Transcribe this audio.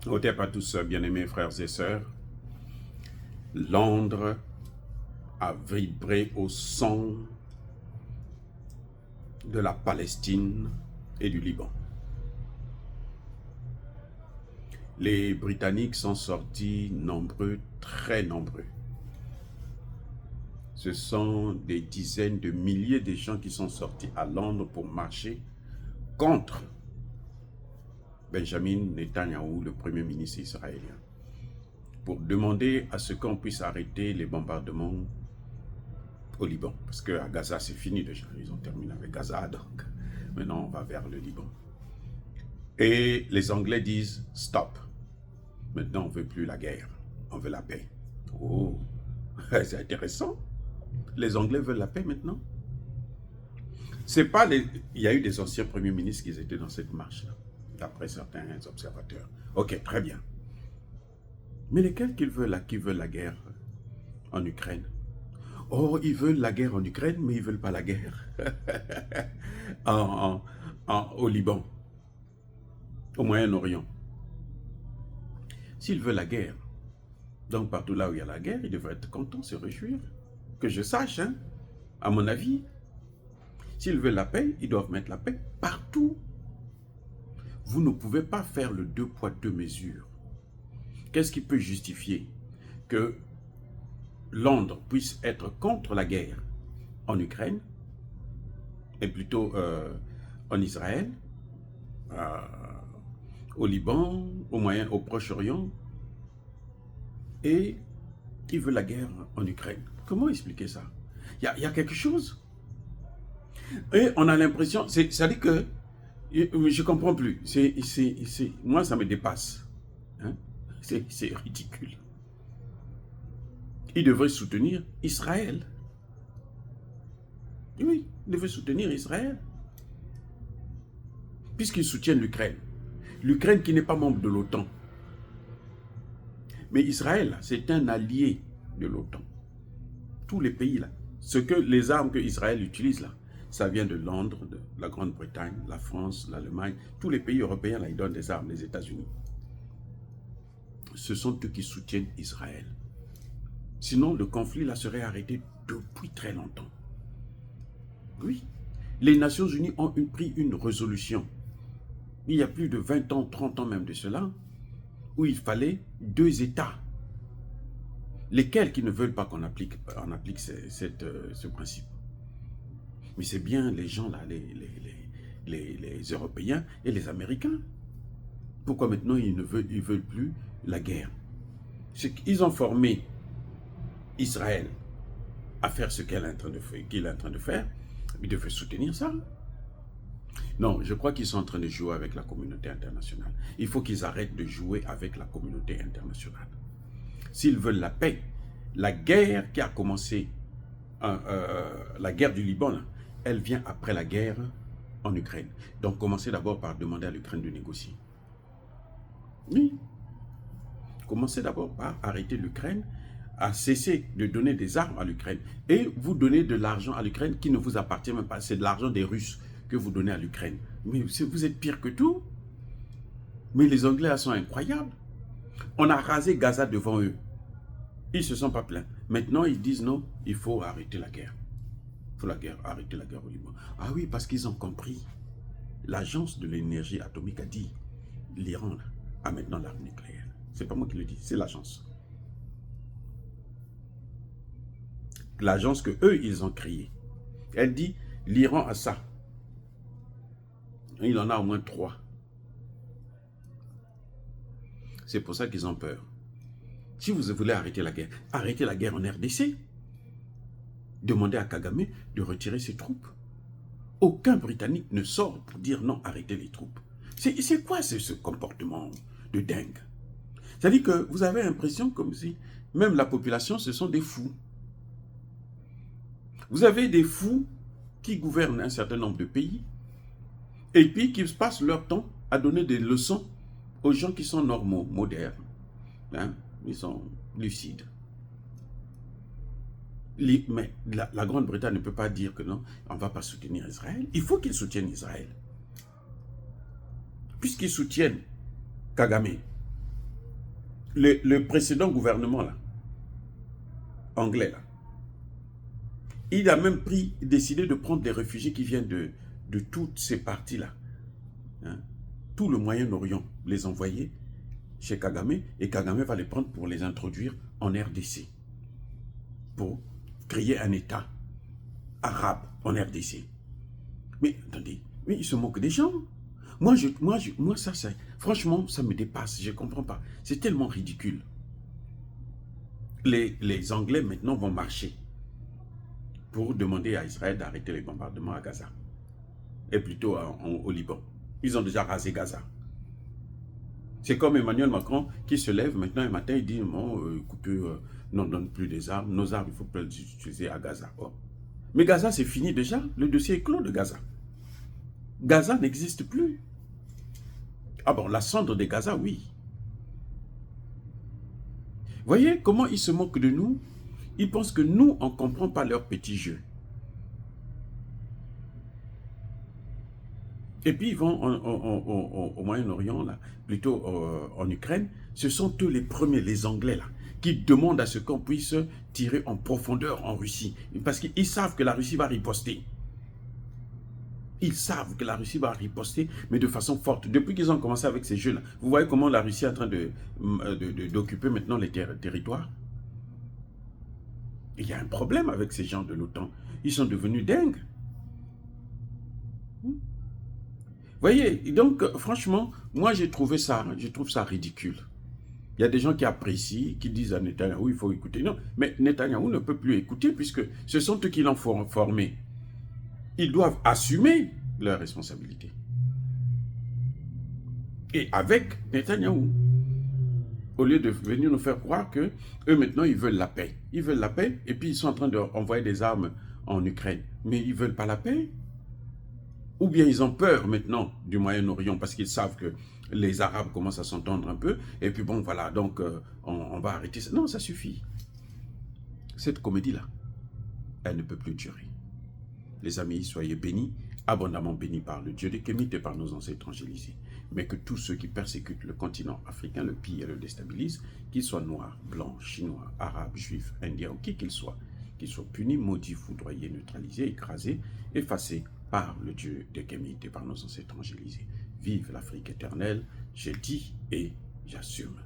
Au à tous, bien-aimés frères et sœurs. Londres a vibré au son de la Palestine et du Liban. Les Britanniques sont sortis nombreux, très nombreux. Ce sont des dizaines de milliers de gens qui sont sortis à Londres pour marcher contre Benjamin Netanyahou, le premier ministre israélien, pour demander à ce qu'on puisse arrêter les bombardements au Liban. Parce qu'à Gaza, c'est fini déjà. Ils ont terminé avec Gaza, donc maintenant on va vers le Liban. Et les Anglais disent « stop ». Maintenant, on ne veut plus la guerre, on veut la paix. Oh, c'est intéressant. Les Anglais veulent la paix maintenant. C'est pas les... Il y a eu des anciens premiers ministres qui étaient dans cette marche-là, d'après certains observateurs. Ok, très bien. Mais lesquels qui veulent la guerre en Ukraine? Oh, ils veulent la guerre en Ukraine, mais ils ne veulent pas la guerre au Liban, au Moyen-Orient. S'ils veulent la guerre, donc partout là où il y a la guerre, ils devraient être contents, se réjouir. Que je sache, hein, à mon avis, s'ils veulent la paix, ils doivent mettre la paix partout. Vous ne pouvez pas faire le 2 poids 2 mesures. Qu'est-ce qui peut justifier que Londres puisse être contre la guerre en Ukraine, et plutôt en Israël, au Liban, au Proche-Orient, et qui veut la guerre en Ukraine? Comment expliquer ça? Il y a quelque chose. Et on a l'impression, c'est-à-dire que je ne comprends plus. Moi, ça me dépasse. Hein? C'est ridicule. Ils devraient soutenir Israël. Oui, ils devraient soutenir Israël. Puisqu'ils soutiennent l'Ukraine. L'Ukraine qui n'est pas membre de l'OTAN. Mais Israël, c'est un allié de l'OTAN. Tous les pays là. Les armes que Israël utilise là, ça vient de Londres, de la Grande-Bretagne, la France, l'Allemagne. Tous les pays européens là, ils donnent des armes, les États-Unis. Ce sont eux qui soutiennent Israël. Sinon, le conflit là serait arrêté depuis très longtemps. Oui. Les Nations Unies ont pris une résolution. Il y a plus de 20 ans, 30 ans même de cela, où il fallait 2 États. Lesquels qui ne veulent pas qu'on applique ce principe. Mais c'est bien les gens là, les Européens et les Américains. Pourquoi maintenant ils ne veulent plus la guerre? Ils ont formé Israël à faire ce qu'il est en train de faire. Ils devaient soutenir ça. Non, je crois qu'ils sont en train de jouer avec la communauté internationale. Il faut qu'ils arrêtent de jouer avec la communauté internationale. S'ils veulent la paix, la guerre qui a commencé, la guerre du Liban, là, elle vient après la guerre en Ukraine. Donc commencez d'abord par demander à l'Ukraine de négocier. Oui. Commencez d'abord par arrêter l'Ukraine, à cesser de donner des armes à l'Ukraine. Et vous donnez de l'argent à l'Ukraine qui ne vous appartient même pas. C'est de l'argent des Russes que vous donnez à l'Ukraine. Mais vous êtes pire que tout. Mais les Anglais sont incroyables. On a rasé Gaza devant eux. Ils ne se sont pas plaints. Maintenant, ils disent non, il faut arrêter la guerre. Il faut arrêter la guerre au Liban. Ah oui, parce qu'ils ont compris. L'agence de l'énergie atomique a dit, l'Iran a maintenant l'arme nucléaire. C'est pas moi qui le dis, c'est l'agence. L'agence que eux, ils ont créée. Elle dit, l'Iran a ça. Il en a au moins 3. C'est pour ça qu'ils ont peur. Si vous voulez arrêter la guerre en RDC. Demandez à Kagame de retirer ses troupes. Aucun Britannique ne sort pour dire non, arrêtez les troupes. C'est quoi ce comportement de dingue? C'est-à-dire que vous avez l'impression comme si même la population, ce sont des fous. Vous avez des fous qui gouvernent un certain nombre de pays et puis qui passent leur temps à donner des leçons aux gens qui sont normaux, modernes. Hein? Ils sont lucides. Mais la Grande-Bretagne ne peut pas dire que non, on ne va pas soutenir Israël. Il faut qu'ils soutiennent Israël. Puisqu'ils soutiennent Kagame, le précédent gouvernement, là, anglais, là, il a même décidé de prendre les réfugiés qui viennent de toutes ces parties-là. Hein. Tout le Moyen-Orient, les envoyer chez Kagame, et Kagame va les prendre pour les introduire en RDC, pour créer un État arabe en RDC. Mais attendez, mais ils se moquent des gens. Moi, ça, franchement, ça me dépasse, je ne comprends pas. C'est tellement ridicule. Les Anglais, maintenant, vont marcher pour demander à Israël d'arrêter les bombardements à Gaza. Et plutôt au Liban. Ils ont déjà rasé Gaza. C'est comme Emmanuel Macron qui se lève maintenant un matin, il dit, bon, écoutez, n'on donne plus des armes, nos armes, il faut pas les utiliser à Gaza. Oh. Mais Gaza, c'est fini déjà, le dossier est clos de Gaza. Gaza n'existe plus. Ah bon, la cendre de Gaza, oui. Voyez comment ils se moquent de nous? Ils pensent que nous, on ne comprend pas leur petit jeu. Et puis ils vont au Moyen-Orient, là, plutôt en Ukraine. Ce sont eux les premiers, les Anglais, là, qui demandent à ce qu'on puisse tirer en profondeur en Russie. Parce qu'ils savent que la Russie va riposter. Ils savent que la Russie va riposter, mais de façon forte. Depuis qu'ils ont commencé avec ces jeux-là, vous voyez comment la Russie est en train d'occuper maintenant les territoires. Il y a un problème avec ces gens de l'OTAN. Ils sont devenus dingues. Vous voyez, donc franchement, moi je trouve ça ridicule. Il y a des gens qui apprécient, qui disent à Netanyahou, il faut écouter. Non, mais Netanyahou ne peut plus écouter puisque ce sont eux qui l'ont formé. Ils doivent assumer leurs responsabilités. Et avec Netanyahou, au lieu de venir nous faire croire que eux maintenant ils veulent la paix. Ils veulent la paix et puis ils sont en train d'envoyer des armes en Ukraine. Mais ils ne veulent pas la paix. Ou bien ils ont peur maintenant du Moyen-Orient parce qu'ils savent que les Arabes commencent à s'entendre un peu. Et puis bon voilà, donc on va arrêter ça. Non, ça suffit. Cette comédie-là, elle ne peut plus durer. Les amis, soyez bénis, abondamment bénis par le Dieu des Kémites et par nos ancêtres angélisés. Mais que tous ceux qui persécutent le continent africain, le pillent et le déstabilisent, qu'ils soient noirs, blancs, chinois, arabes, juifs, indiens, ou qui qu'ils soient punis, maudits, foudroyés, neutralisés, écrasés, effacés par le Dieu des Kémites et par nos ancêtres angélisés. Vive l'Afrique éternelle, j'ai dit et j'assume.